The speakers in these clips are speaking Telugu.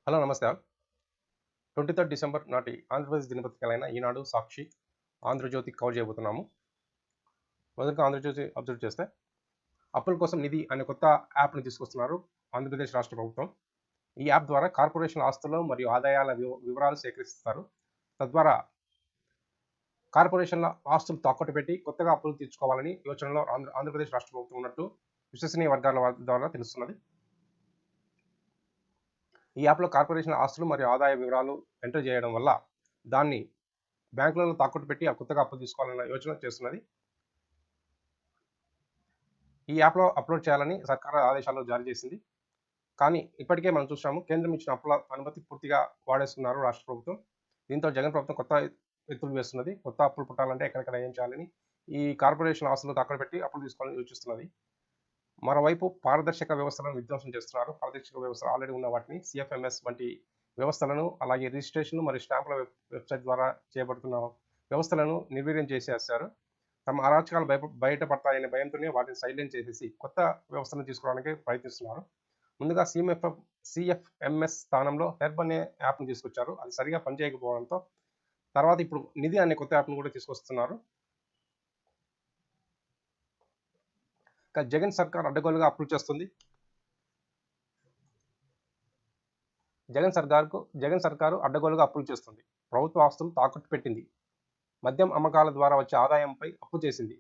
హలో నమస్తే ఆల్. 23 డిసెంబర్ నాటి ఆంధ్రప్రదేశ్ దినపత్రికలైన ఈనాడు, సాక్షి, ఆంధ్రజ్యోతి కవర్ చేయబోతున్నాము. మొదటగా ఆంధ్రజ్యోతి అబ్జర్వ్ చేస్తే అప్పుల కోసం నిధి అనే కొత్త యాప్ని తీసుకొస్తున్నారు ఆంధ్రప్రదేశ్ రాష్ట్ర ప్రభుత్వం. ఈ యాప్ ద్వారా కార్పొరేషన్ ఆస్తులు మరియు ఆదాయాల వివరాలు సేకరిస్తారు. తద్వారా కార్పొరేషన్ల ఆస్తులు తాకట్టు పెట్టి కొత్తగా అప్పులు తీర్చుకోవాలని యోచనలో ఆంధ్రప్రదేశ్ రాష్ట్ర ప్రభుత్వం ఉన్నట్టు విశ్వసనీయ వర్గాల ద్వారా తెలుస్తున్నది. ఈ యాప్లో కార్పొరేషన్ ఆస్తులు మరియు ఆదాయ వివరాలు ఎంటర్ చేయడం వల్ల దాన్ని బ్యాంకులలో తాకట్టు పెట్టి కొత్తగా అప్పులు తీసుకోవాలన్న యోచన చేస్తున్నది. ఈ యాప్లో అప్లోడ్ చేయాలని సర్కారు ఆదేశాలు జారీ చేసింది. కానీ ఇప్పటికే మనం చూసాము, కేంద్రం ఇచ్చిన అప్పుల అనుమతి పూర్తిగా వాడేస్తున్నారు రాష్ట్ర ప్రభుత్వం. దీంతో జగన్ ప్రభుత్వం కొత్త ఎత్తులు వేస్తున్నది. కొత్త అప్పులు పుట్టాలంటే ఎక్కడెక్కడ ఏం చేయాలని ఈ కార్పొరేషన్ ఆస్తులు తాకట్టు పెట్టి అప్పులు తీసుకోవాలని యోచిస్తున్నది. మరోవైపు పారదర్శక వ్యవస్థలను విధ్వంసం చేస్తున్నారు. పారదర్శక వ్యవస్థలు ఆల్రెడీ ఉన్న వాటిని సిఎఫ్ఎంఎస్ వంటి వ్యవస్థలను, అలాగే రిజిస్ట్రేషన్ మరియు స్టాంపుల వెబ్సైట్ ద్వారా చేయబడుతున్న వ్యవస్థలను నిర్వీర్యం చేసేస్తారు. తమ అరాచకాలు బయటపడతాయనే భయంతోనే వాటిని సైలెంట్ చేసేసి కొత్త వ్యవస్థను తీసుకోవడానికి ప్రయత్నిస్తున్నారు. ముందుగా సిఎఫ్ఎంఎస్ స్థానంలో హెర్బ్ అనే యాప్ను తీసుకొచ్చారు. అది సరిగా పనిచేయకపోవడంతో తర్వాత ఇప్పుడు నిధి అనే కొత్త యాప్ను కూడా తీసుకొస్తున్నారు. జగన్ సర్కార్ అడ్డగోలుగా అప్పులు చేస్తుంది. జగన్ సర్కారు అడ్డగోలుగా అప్పులు చేస్తుంది. ప్రభుత్వ ఆస్తులు తాకట్టు పెట్టింది. మద్యం అమ్మకాల ద్వారా వచ్చే ఆదాయంపై అప్పు చేసింది.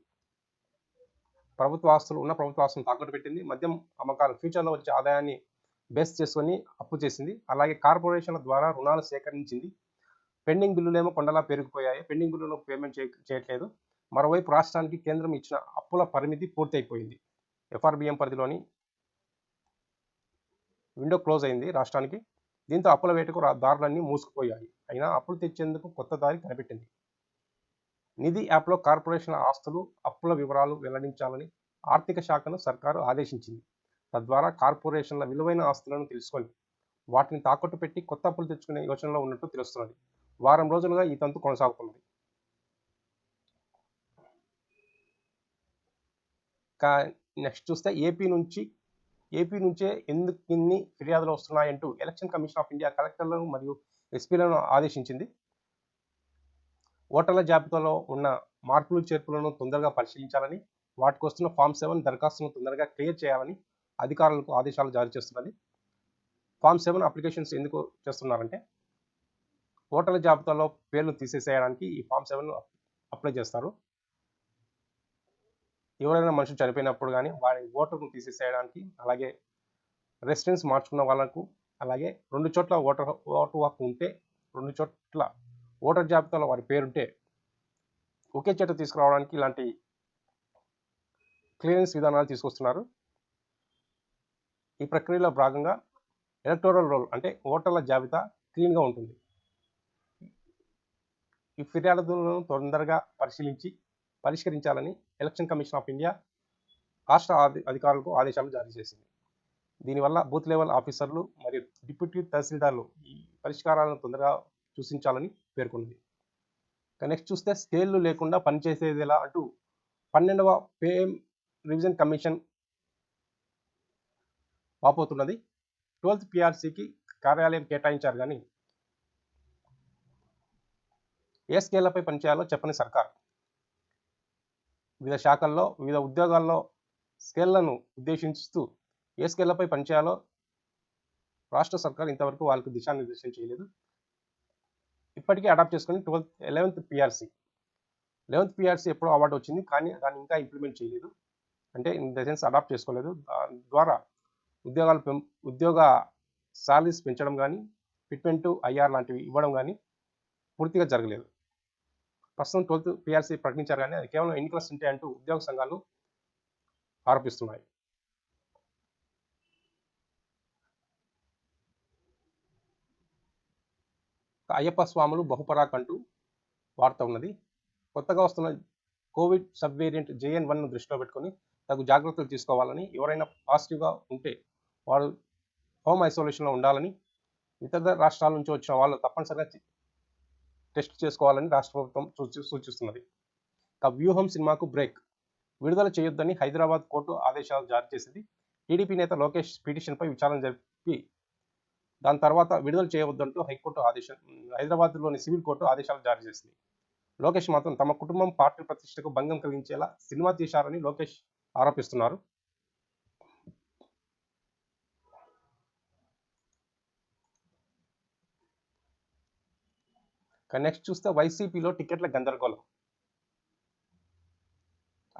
ప్రభుత్వ ఆస్తులను తాకట్టు పెట్టింది. మద్యం అమ్మకాలు ఫ్యూచర్లో వచ్చే ఆదాయాన్ని బేస్ చేసుకొని అప్పు చేసింది. అలాగే కార్పొరేషన్ల ద్వారా రుణాలు సేకరించింది. పెండింగ్ బిల్లులేమో కొండలా పెరిగిపోయాయి. పెండింగ్ బిల్లులు పేమెంట్ చేయట్లేదు. మరోవైపు రాష్ట్రానికి కేంద్రం ఇచ్చిన అప్పుల పరిమితి పూర్తయిపోయింది. ఎఫ్ఆర్బిఎం పరిధిలోని విండో క్లోజ్ అయింది రాష్ట్రానికి. దీంతో అప్పుల వేటకు దారులన్నీ మూసుకుపోయాయి. అయినా అప్పులు తెచ్చేందుకు కొత్త దారి కనిపెట్టింది. నిధి యాప్లో కార్పొరేషన్ల ఆస్తులు, అప్పుల వివరాలు వెల్లడించాలని ఆర్థిక శాఖను సర్కారు ఆదేశించింది. తద్వారా కార్పొరేషన్ల విలువైన ఆస్తులను తెలుసుకొని వాటిని తాకట్టు పెట్టి కొత్త అప్పులు తెచ్చుకునే యోచనలో ఉన్నట్టు తెలుస్తున్నది. వారం రోజులుగా ఈ తంతు కొనసాగుతున్నది. నెక్స్ట్ చూస్తే ఏపీ నుంచే ఎందుకు ఇన్ని ఫిర్యాదులు వస్తున్నాయంటూ ఎలక్షన్ కమిషన్ ఆఫ్ ఇండియా కలెక్టర్లను మరియు ఎస్పీలను ఆదేశించింది. ఓటర్ల జాబితాలో ఉన్న మార్పులు చేర్పులను తొందరగా పరిశీలించాలని, వాటికి వస్తున్న ఫామ్ 7 దరఖాస్తును తొందరగా క్లియర్ చేయాలని అధికారులకు ఆదేశాలు జారీ చేస్తున్నది. ఫామ్ 7 అప్లికేషన్స్ ఎందుకు చేస్తున్నారంటే, ఓటర్ల జాబితాలో పేర్లు తీసేసేయడానికి ఈ ఫామ్ 7 అప్లై చేస్తారు. ఎవరైనా మనుషులు చనిపోయినప్పుడు కానీ వారి ఓటర్ను తీసేసేయడానికి, అలాగే రెసిడెన్స్ మార్చుకున్న వాళ్ళకు, అలాగే 2 చోట్ల ఓటు హక్కు ఉంటే 2 చోట్ల ఓటర్ జాబితాలో వారి పేరుంటే ఒకే చోట తీసుకురావడానికి ఇలాంటి క్లియరెన్స్ విధానాలు తీసుకొస్తున్నారు. ఈ ప్రక్రియలో భాగంగా ఎలక్టోరల్ రోల్ అంటే ఓటర్ల జాబితా క్లీన్గా ఉంటుంది. ఈ ఫిర్యాదులను తొందరగా పరిష్కరించాలని ఎలక్షన్ కమిషన్ ఆఫ్ ఇండియా రాష్ట్ర అధికారులకు ఆదేశాలు జారీ చేసింది. దీనివల్ల బూత్ లెవెల్ ఆఫీసర్లు మరియు డిప్యూటీ తహసీల్దార్లు ఈ పరిష్కారాలను తొందరగా సూచించాలని పేర్కొంది. నెక్స్ట్ చూస్తే స్కేళ్లు లేకుండా పనిచేసేదిలా అంటూ 12వ PM రివిజన్ కమిషన్ వాపోతున్నది. 12th PRCకి కార్యాలయం కేటాయించారు కానీ ఏ స్కేళ్లపై పనిచేయాలో చెప్పని సర్కార్. వివిధ శాఖల్లో వివిధ ఉద్యోగాల్లో స్కేళ్లను ఉద్దేశిస్తూ ఏ స్కేళ్లపై పనిచేయాలో రాష్ట్ర సర్కార్ ఇంతవరకు వాళ్ళకి దిశానిర్దేశం చేయలేదు. ఇప్పటికీ అడాప్ట్ చేసుకుని 11th PRC ఎప్పుడో అవార్డు వచ్చింది, కానీ దాన్ని ఇంకా ఇంప్లిమెంట్ చేయలేదు. అంటే ఇన్ ద సెన్స్ అడాప్ట్ చేసుకోలేదు. దాని ద్వారా ఉద్యోగ సాలరీస్ పెంచడం కానీ, ఫిట్మెంట్ IR లాంటివి ఇవ్వడం కానీ పూర్తిగా జరగలేదు. ప్రస్తుతం 12th PRC ప్రకటించారు కానీ అది కేవలం ఎన్నికల స్టింటే అంటూ ఉద్యోగ సంఘాలు ఆరోపిస్తున్నాయి. అయ్యప్ప స్వాములు బహుపరాక్ అంటూ వార్త ఉన్నది. కొత్తగా వస్తున్న కోవిడ్ సబ్ వేరియంట్ JN.1ను దృష్టిలో పెట్టుకొని తగు జాగ్రత్తలు తీసుకోవాలని, ఎవరైనా పాజిటివ్గా ఉంటే వారు హోమ్ ఐసోలేషన్లో ఉండాలని, ఇతర రాష్ట్రాల నుంచి వచ్చిన వాళ్ళు తప్పనిసరిగా టెస్ట్ చేసుకోవాలని రాష్ట్ర ప్రభుత్వం సూచిస్తున్నది. వ్యూహం సినిమాకు బ్రేక్. విడుదల చేయొద్దని హైదరాబాద్ కోర్టు ఆదేశాలు జారీ చేసింది. టీడీపీ నేత లోకేష్ పిటిషన్పై విచారణ జరిపి దాని తర్వాత విడుదల చేయవద్దంటూ హైదరాబాద్లోని సివిల్ కోర్టు ఆదేశాలు జారీ చేసింది. లోకేష్ మాత్రం తమ కుటుంబం పార్టీ ప్రతిష్టకు భంగం కలిగించేలా సినిమా తీశారని లోకేష్ ఆరోపిస్తున్నారు. నెక్స్ట్ చూస్తే వైసీపీలో టికెట్ల గందరగోళం.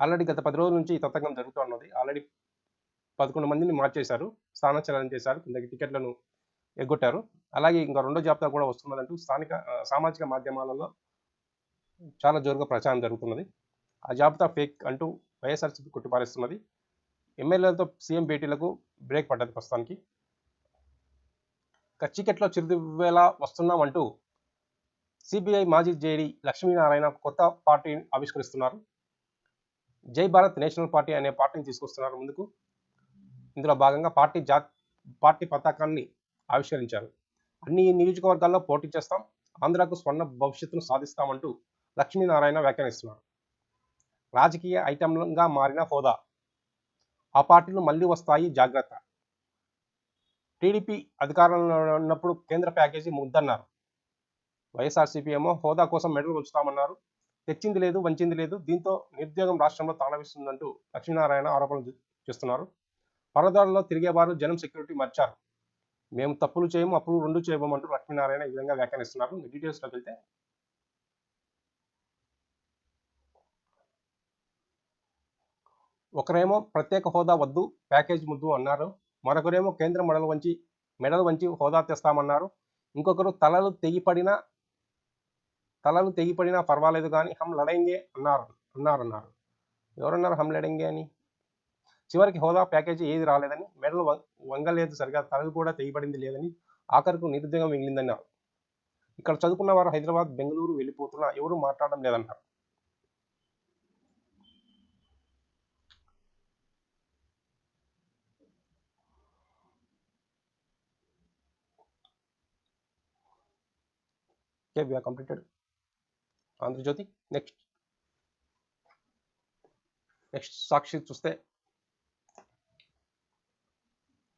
ఆల్రెడీ గత 10 రోజుల నుంచి ఈ తతంగం జరుగుతున్నది. ఆల్రెడీ 11 మందిని మార్చేశారు, స్థానచలనం చేశారు, కిందకి టికెట్లను ఎగ్గొట్టారు. అలాగే ఇంకా రెండో జాబితా కూడా వస్తున్నదంటూ సామాజిక మాధ్యమాలలో చాలా జోరుగా ప్రచారం జరుగుతున్నది. ఆ జాబితా ఫేక్ అంటూ వైఎస్ఆర్సీపీ కొట్టిపారేస్తున్నది. ఎమ్మెల్యేలతో సీఎం భేటీలకు బ్రేక్ పడ్డది ప్రస్తుతానికి. చీకట్లో చిరుదివ్వేలా వస్తున్నామంటూ సిబిఐ మాజీ జేడీ లక్ష్మీనారాయణ కొత్త పార్టీని ఆవిష్కరిస్తున్నారు. జై భారత్ నేషనల్ పార్టీ అనే పార్టీని తీసుకొస్తున్నారు ముందుకు. ఇందులో భాగంగా పార్టీ పతాకాన్ని ఆవిష్కరించారు. అన్ని నియోజకవర్గాల్లో పోటీ చేస్తాం, ఆంధ్రాకు స్వర్ణ భవిష్యత్తును సాధిస్తామంటూ లక్ష్మీనారాయణ వ్యాఖ్యానిస్తున్నారు. రాజకీయ ఐటంగా మారిన హోదా, ఆ పార్టీలు మళ్లీ వస్తాయి జాగ్రత్త. టీడీపీ అధికారంలో ఉన్నప్పుడు కేంద్ర ప్యాకేజీ ముద్దన్నారు. వైఎస్ఆర్సీపీ ఏమో హోదా కోసం మెడలు ఉంచుతామన్నారు. తెచ్చింది లేదు, వంచింది లేదు. దీంతో నిరుద్యోగం రాష్ట్రంలో తాళవిస్తుందంటూ లక్ష్మీనారాయణ ఆరోపణలు చేస్తున్నారు. పరదాలలో తిరిగేవారు జనం సెక్యూరిటీ మర్చారు. మేము తప్పులు చేయము, అప్పులు రెండు చేయబోమంటూ లక్ష్మీనారాయణ ఈ విధంగా వ్యాఖ్యానిస్తున్నారు. డీటెయిల్స్లోకి వెళ్తే ఒకరేమో ప్రత్యేక హోదా వద్దు, ప్యాకేజ్ ముద్దు అన్నారు. మరొకరేమో కేంద్రం మెడలు వంచి హోదా తెస్తామన్నారు. ఇంకొకరు తలలు తెగిపడినా పర్వాలేదు కానీ హమ్ లడెంగే అన్నారన్నారు. ఎవరన్నారు హమ్ లడెంగే అని? చివరికి హోదా ప్యాకేజీ ఏది రాలేదని, మెడలు వంగలేదు, సరిగా తలలు కూడా తెగిపడింది లేదని, ఆఖరుకు నిరుద్యోగం మిగిలిందన్నారు. ఇక్కడ చదువుకున్న వారు హైదరాబాద్, బెంగళూరు వెళ్ళిపోతున్నా ఎవరూ మాట్లాడడం లేదన్నారు. Okay, we are completed Andhra Jyothy. Next Sakshi చూస్తే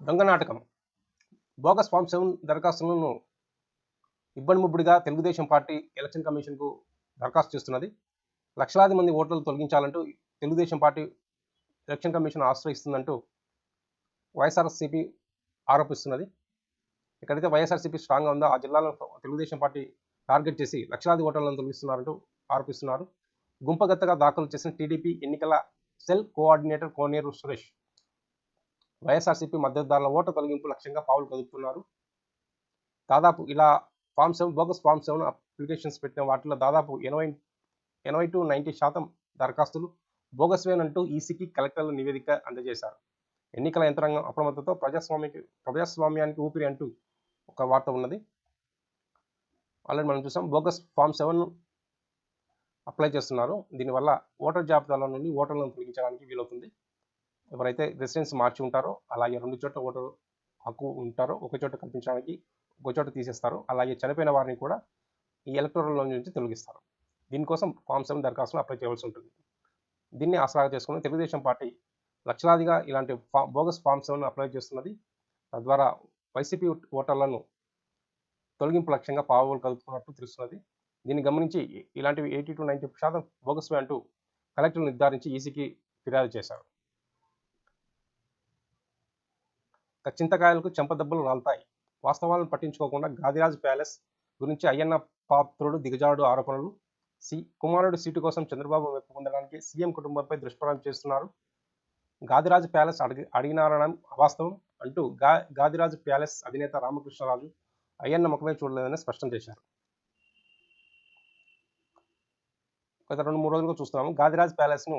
దొంగ నాటకం. బోగస్ ఫామ్ 7 దరఖాస్తులను ఇబ్బడి ముబ్బడిగా తెలుగుదేశం పార్టీ ఎలక్షన్ కమిషన్కు దరఖాస్తు చేస్తున్నది. లక్షలాది మంది ఓట్లను తొలగించాలంటూ తెలుగుదేశం పార్టీ ఎలక్షన్ కమిషన్ ఆశ్రయిస్తుందంటూ వైఎస్ఆర్సీపీ ఆరోపిస్తున్నది. ఎక్కడైతే వైఎస్ఆర్సీపీ స్ట్రాంగ్గా ఉందో ఆ జిల్లాలో తెలుగుదేశం పార్టీ టార్గెట్ చేసి లక్షలాది ఓటర్లను తొలగిస్తున్నారంటూ ఆరోపిస్తున్నారు. గుంపగత్తగా దాఖలు చేసిన టీడీపీ ఎన్నికల సెల్ కోఆర్డినేటర్ కోనేరు సురేష్ వైఎస్ఆర్సీపీ మద్దతుదారుల ఓటు తొలగింపు లక్ష్యంగా పావులు కదుపుతున్నారు. దాదాపు ఇలా బోగస్ ఫామ్ 7 అప్లికేషన్స్ పెట్టిన వాటిలో దాదాపు 80-90% దరఖాస్తులు బోగస్వేనంటూ ఈసీకి కలెక్టర్ల నివేదిక అందజేశారు. ఎన్నికల యంత్రాంగం అప్రమత్తతో ప్రజాస్వామ్యానికి ఊపిరి అంటూ ఒక వార్త ఉన్నది. ఆల్రెడీ మనం చూసాం. బోగస్ ఫామ్ 7 అప్లై చేస్తున్నారు. దీనివల్ల ఓటర్ జాబితాలో నుండి ఓటర్లను తొలగించడానికి వీలవుతుంది. ఎవరైతే రెసిడెన్స్ మార్చి ఉంటారో, అలాగే 2 చోట్ల ఓటర్ హక్కు ఉంటారో ఒక చోట కల్పించడానికి ఒక చోట తీసేస్తారు. అలాగే చనిపోయిన వారిని కూడా ఈ ఎలక్టోరల్ నుంచి తొలగిస్తారు. దీనికోసం ఫామ్ 7 దరఖాస్తును అప్లై చేయవలసి ఉంటుంది. దీన్ని ఆసరాగా చేసుకుని తెలుగుదేశం పార్టీ లక్షలాదిగా ఇలాంటి బోగస్ ఫామ్ 7 అప్లై చేస్తున్నది. తద్వారా వైసీపీ ఓటర్లను తొలగింపు లక్ష్యంగా పావులు కలుపుతున్నట్టు తెలుస్తున్నది. దీన్ని గమనించి ఇలాంటివి 80-90% బోగస్వే అంటూ కలెక్టర్లు నిర్ధారించి ఈసీకి ఫిర్యాదు చేశారు. చింతకాయలకు చెంపదెబ్బలు రాలుతాయి. వాస్తవాలను పట్టించుకోకుండా గాదిరాజ్ ప్యాలెస్ గురించి అయ్యన్న పాత్రుడు దిగజారుడు ఆరోపణలు. కుమారుడు సీటు కోసం చంద్రబాబు మెప్పు పొందడానికి సీఎం కుటుంబంపై దుష్ప్రచారం చేస్తున్నారు. గాదిరాజ్ ప్యాలెస్ అడిగినారనడం అవాస్తవం అంటూ గాదిరాజ్ ప్యాలెస్ అధినేత రామకృష్ణరాజు అయ్యన్న ముఖమే చూడలేదని స్పష్టం చేశారు. గత 2-3 రోజులుగా చూస్తున్నాము. గాదిరాజ్ ప్యాలెస్ను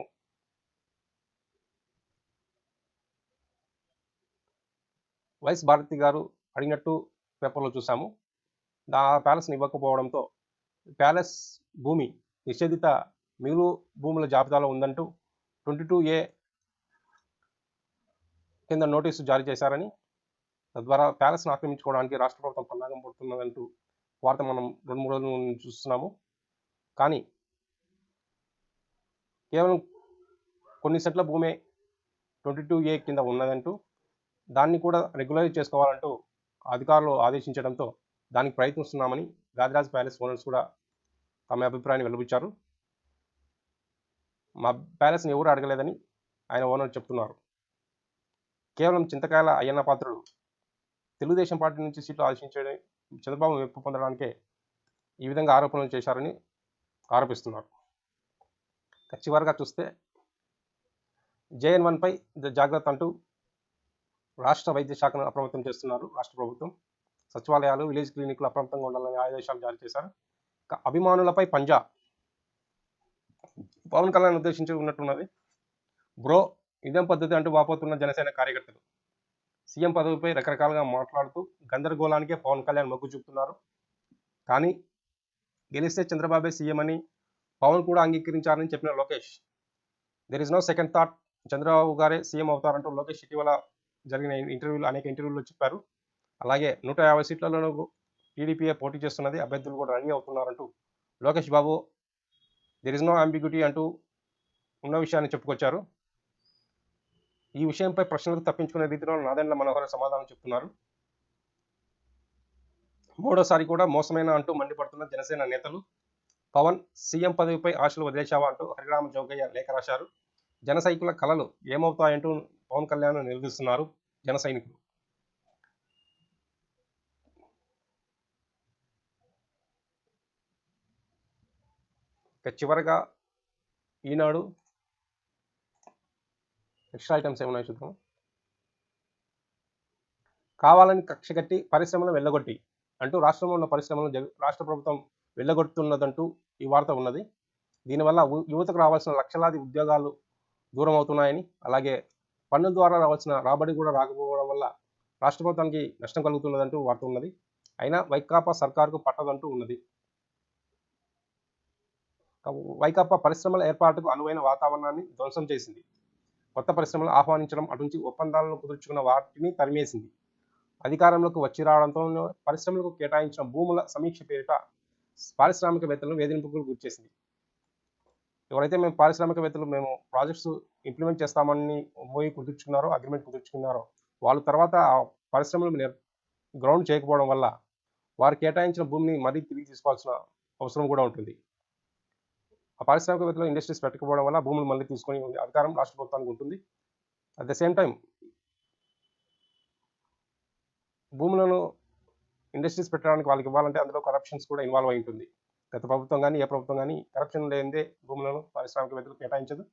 వైఎస్ భారతి గారు అడిగినట్టు పేపర్లో చూసాము. ఆ ప్యాలెస్ని ఇవ్వకపోవడంతో ప్యాలెస్ భూమి నిషేధిత మిగులు భూముల జాబితాలో ఉందంటూ 22A కింద నోటీసు జారీ చేశారని, తద్వారా ప్యాలెస్ను ఆక్రమించుకోవడానికి రాష్ట్ర ప్రభుత్వం పన్నాగం పడుతున్నదంటూ వార్త మనం 2-3 రోజుల నుంచి చూస్తున్నాము. కానీ కేవలం కొన్ని సెట్ల భూమే 22A కింద ఉన్నదంటూ దాన్ని కూడా రెగ్యులరైజ్ చేసుకోవాలంటూ అధికారులు ఆదేశించడంతో దానికి ప్రయత్నిస్తున్నామని గాదిరాజ్ ప్యాలెస్ ఓనర్స్ కూడా తమ అభిప్రాయాన్ని వెలువచ్చారు. మా ప్యాలెస్ని ఎవరు అడగలేదని ఆయన ఓనర్ చెప్తున్నారు. కేవలం చింతకాయల అయ్యన్న పాత్రుడు తెలుగుదేశం పార్టీ నుంచి సీట్లు ఆశించడం చంద్రబాబు మెప్పు పొందడానికే ఈ విధంగా ఆరోపణలు చేశారని ఆరోపిస్తున్నారు. చివరిగా చూస్తే JN1పై జాగ్రత్త అంటూ రాష్ట్ర వైద్య శాఖను అప్రమత్తం చేస్తున్నారు రాష్ట్ర ప్రభుత్వం. సచివాలయాలు, విలేజ్ క్లినిక్లు అప్రమత్తంగా ఉండాలని ఆదేశాలు జారీ చేశారు. అభిమానులపై పంజా పవన్ కళ్యాణ్ ఉద్దేశించి ఉన్నట్టున్నది. బ్రో ఇదేం పద్ధతి అంటూ వాపోతున్న జనసేన కార్యకర్తలు సీఎం పదవిపై రకరకాలుగా మాట్లాడుతూ గందరగోళానికే పవన్ కళ్యాణ్ మొగ్గు చూపుతున్నారు. కానీ గెలిస్తే చంద్రబాబే సీఎం అని పవన్ కూడా అంగీకరించారని చెప్పిన Lokesh, there is no second thought, Chandrababu గారే సీఎం అవుతారంటూ లోకేష్ ఇటీవల జరిగిన అనేక ఇంటర్వ్యూల్లో చెప్పారు. అలాగే 150 సీట్లలోనూ టీడీపీఏ పోటీ చేస్తున్నది, అభ్యర్థులు కూడా రెడీ అవుతున్నారంటూ Lokesh Babu there is no ambiguity అంటూ ఉన్న విషయాన్ని చెప్పుకొచ్చారు. ఈ విషయంపై ప్రశ్నలకు తప్పించుకునే రీతిలో నాదెండ్ల మనోహర్ సమాధానం చెప్తున్నారు. మూడోసారి కూడా మోసమైన అంటూ మండిపడుతున్న జనసేన నేతలు పవన్ సీఎం పదవిపై ఆశలు వదిలేశావా అంటూ హరిరామ జోగయ్య లేఖ రాశారు. జన సైనికుల కలలు ఏమవుతాయంటూ పవన్ కళ్యాణ్ నిలదీస్తున్నారు జన సైనికులు. చివరగా ఈనాడు ఎక్స్ట్రా ఐటమ్స్ ఏమున్నాయి చూద్దాం. కావాలని కక్ష కట్టి పరిశ్రమను వెళ్ళగొట్టి అంటూ రాష్ట్రంలో ఉన్న పరిశ్రమలను రాష్ట్ర ప్రభుత్వం వెళ్ళగొడుతున్నదంటూ ఈ వార్త ఉన్నది. దీనివల్ల యువతకు రావాల్సిన లక్షలాది ఉద్యోగాలు దూరం అవుతున్నాయని, అలాగే పన్నుల ద్వారా రావాల్సిన రాబడి కూడా రాకపోవడం వల్ల రాష్ట్ర ప్రభుత్వానికి నష్టం కలుగుతున్నదంటూ వార్త ఉన్నది. అయినా వైకాపా సర్కారుకు పట్టదంటూ ఉన్నది. వైకాపా పరిశ్రమల ఏర్పాటుకు అనువైన వాతావరణాన్ని ధ్వంసం చేసింది. కొత్త పరిశ్రమలు ఆహ్వానించడం, అటుంచి ఒప్పందాలను కుదుర్చుకున్న వాటిని తరిమేసింది. అధికారంలోకి వచ్చి రావడంతో పరిశ్రమలకు కేటాయించిన భూముల సమీక్ష పేరిట పారిశ్రామికవేత్తలను వేధింపులకు గురిచేసింది. ఎవరైతే మేము పారిశ్రామికవేత్తలు మేము ప్రాజెక్ట్స్ ఇంప్లిమెంట్ చేస్తామని కుదుర్చుకున్నారో, అగ్రిమెంట్ కుదుర్చుకున్నారో వాళ్ళు తర్వాత ఆ పరిశ్రమలు గ్రౌండ్ చేయకపోవడం వల్ల వారు కేటాయించిన భూమిని మరీ తిరిగి తీసుకోవాల్సిన అవసరం కూడా ఉంటుంది. ఆ పారిశ్రామికవేత్తలు ఇండస్ట్రీస్ పెట్టకపోవడం వల్ల భూములు మళ్ళీ తీసుకొని అధికారం రాష్ట్ర ప్రభుత్వానికి ఉంటుంది. అట్ ద సేమ్ టైం భూములను ఇండస్ట్రీస్ పెట్టడానికి వాళ్ళకి ఇవ్వాలంటే అందులో కరప్షన్స్ కూడా ఇన్వాల్వ్ అయి ఉంటుంది. గత ప్రభుత్వం కానీ ఏ ప్రభుత్వం కానీ కరప్షన్ లేనిదే భూములను పారిశ్రామికవేత్తలు కేటాయించదు.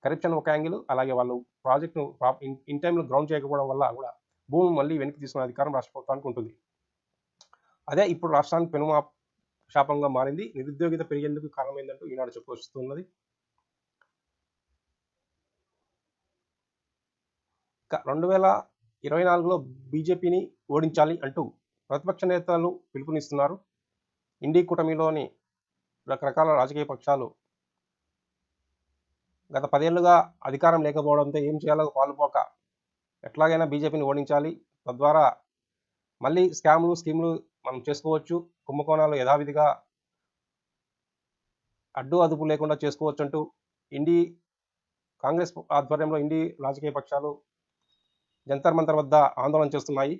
కరప్షన్ ఒక యాంగిల్, అలాగే వాళ్ళు ప్రాజెక్టును ఇన్ టైంలో గ్రౌండ్ చేయకపోవడం వల్ల కూడా భూమి మళ్ళీ వెనక్కి తీసుకునే అధికారం రాష్ట్ర ప్రభుత్వానికి ఉంటుంది. అదే ఇప్పుడు రాష్ట్రానికి పెనుమా శాపంగా మారింది. నిరుద్యోగిత పెరిగేందుకు కారణమైందంటూ ఈనాడు చెప్పుకొస్తున్నది. 2024లో బీజేపీని ఓడించాలి అంటూ ప్రతిపక్ష నేతలు పిలుపునిస్తున్నారు. ఇండి కూటమిలోని రకరకాల రాజకీయ పక్షాలు గత 10 ఏళ్లుగా అధికారం లేకపోవడంతో ఏం చేయాలో పాలుపోక ఎట్లాగైనా బీజేపీని ఓడించాలి, తద్వారా మళ్ళీ స్కాములు స్కీములు మనం చేసుకోవచ్చు, కుంభకోణాలు యథావిధిగా అడ్డు అదుపు లేకుండా చేసుకోవచ్చు అంటూ కాంగ్రెస్ ఆధ్వర్యంలో ఇండి రాజకీయ పక్షాలు జంతర్ మంతర్ వద్ద ఆందోళన చేస్తున్నాయి.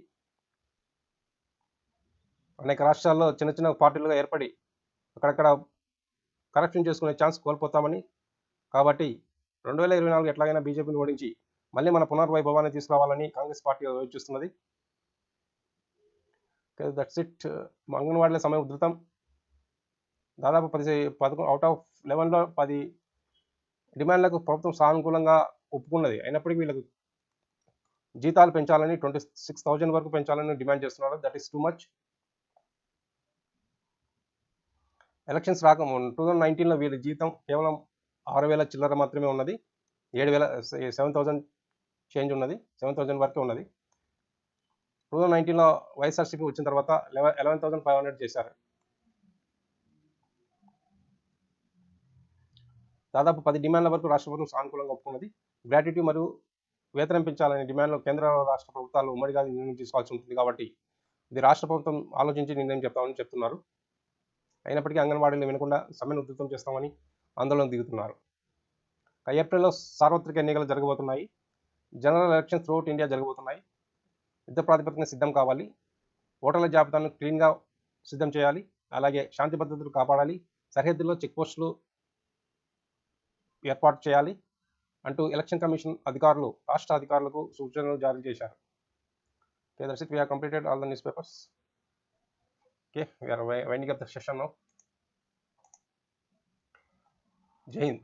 అనేక రాష్ట్రాల్లో చిన్న చిన్న పార్టీలుగా ఏర్పడి అక్కడక్కడ కరప్షన్ చేసుకునే ఛాన్స్ కోల్పోతామని, కాబట్టి 2024 ఎట్లాగైనా బీజేపీని ఓడించి మళ్ళీ మన పునర్వైభవాన్ని తీసుకురావాలని కాంగ్రెస్ పార్టీ యోచిస్తున్నది. That's it. అంగన్వాడీల సమ్మె ఉధృతం. దాదాపు 11 అవుట్ ఆఫ్ 11లో 10 డిమాండ్లకు ప్రభుత్వం సానుకూలంగా ఒప్పుకున్నది. అయినప్పటికీ వీళ్ళకు జీతాలు పెంచాలని 26,000 వరకు పెంచాలని డిమాండ్ చేస్తున్నారు. That is too much. Elections 2019లో వీళ్ళ జీతం కేవలం 6,000 చిల్లర మాత్రమే ఉన్నది. 7,000 చేంజ్ ఉన్నది, 7,000 వరకే ఉన్నది. 2019లో వైఎస్ఆర్సీపీ వచ్చిన తర్వాత 11,500 చేశారు. దాదాపు 10 డిమాండ్ల వరకు రాష్ట్ర ప్రభుత్వం సానుకూలంగా ఒప్పుకున్నది. గ్రాట్యుటీ మరియు వేతనం పెంచాలనే డిమాండ్లు కేంద్ర రాష్ట్ర ప్రభుత్వాలు ఉమ్మడిగా నిర్ణయం తీసుకోవాల్సి ఉంటుంది. కాబట్టి ఇది రాష్ట్ర ప్రభుత్వం ఆలోచించి నిర్ణయం చెప్తామని చెప్తున్నారు. అయినప్పటికీ అంగన్వాడీలు వినకుండా సమ్మెను ఉధృతం చేస్తామని ఆందోళన దిగుతున్నారు. ఏప్రిల్లో సార్వత్రిక ఎన్నికలు జరగబోతున్నాయి. జనరల్ ఎలక్షన్స్ త్రూఅవుట్ ఇండియా జరగబోతున్నాయి. యుద్ధ ప్రాతిపదికన సిద్ధం కావాలి. ఓటర్ల జాబితాను క్లీన్గా సిద్ధం చేయాలి, అలాగే శాంతి భద్రతలు కాపాడాలి, సరిహద్దుల్లో చెక్ పోస్టులు ఏర్పాటు చేయాలి అంటూ ఎలక్షన్ కమిషన్ అధికారులు రాష్ట్ర అధికారులకు సూచనలు జారీ చేశారు. Okay, that's it. We have completed all the newspapers. Okay, we are winding up the session now. Jai Hind.